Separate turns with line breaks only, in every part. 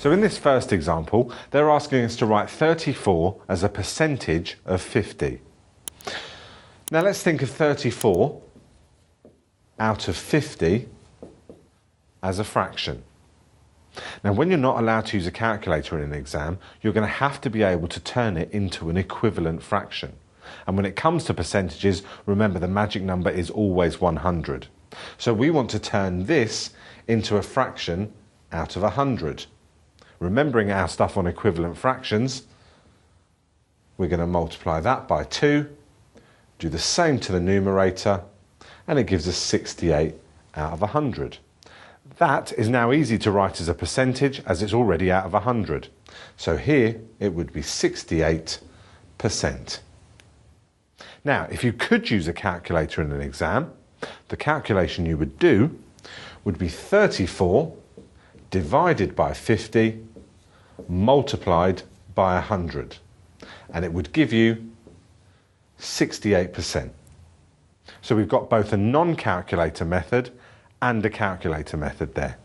So in this first example, they're asking us to write 34 as a percentage of 50. Now let's think of 34 out of 50 as a fraction. Now when you're not allowed to use a calculator in an exam, you're going to have to be able to turn it into an equivalent fraction. And when it comes to percentages, remember the magic number is always 100. So we want to turn this into a fraction out of 100. Remembering our stuff on equivalent fractions, we're going to multiply that by 2, do the same to the numerator, and it gives us 68 out of 100. That is now easy to write as a percentage as it's already out of 100. So here it would be 68%. Now, if you could use a calculator in an exam, the calculation you would do would be 34 divided by 50 multiplied by 100, and it would give you 68%. So we've got both a non-calculator method and a calculator method there.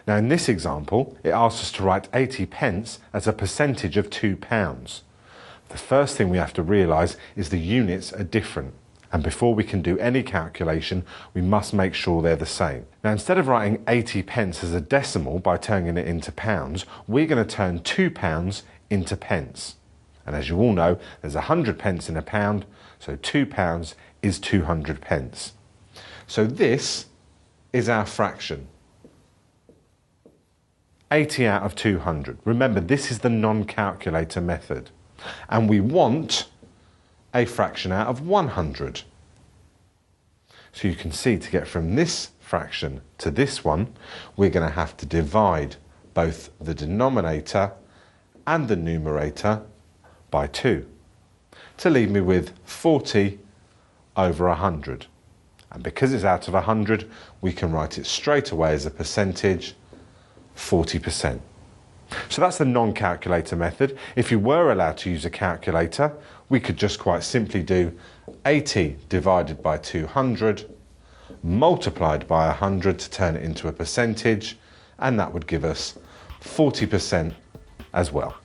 Now in this example, it asks us to write 80 pence as a percentage of £2. The first thing we have to realise is the units are different. And before we can do any calculation, we must make sure they're the same. Now, instead of writing 80 pence as a decimal by turning it into pounds, we're going to turn £2 into pence. And as you all know, there's 100 pence in a pound, so £2 is 200 pence. So this is our fraction. 80 out of 200. Remember, this is the non-calculator method. And we want a fraction out of 100. So you can see to get from this fraction to this one, we're going to have to divide both the denominator and the numerator by 2 to leave me with 40 over 100. And because it's out of 100, we can write it straight away as a percentage, 40%. So that's the non-calculator method. If you were allowed to use a calculator, we could just quite simply do 80 divided by 200 multiplied by 100 to turn it into a percentage, and that would give us 40% as well.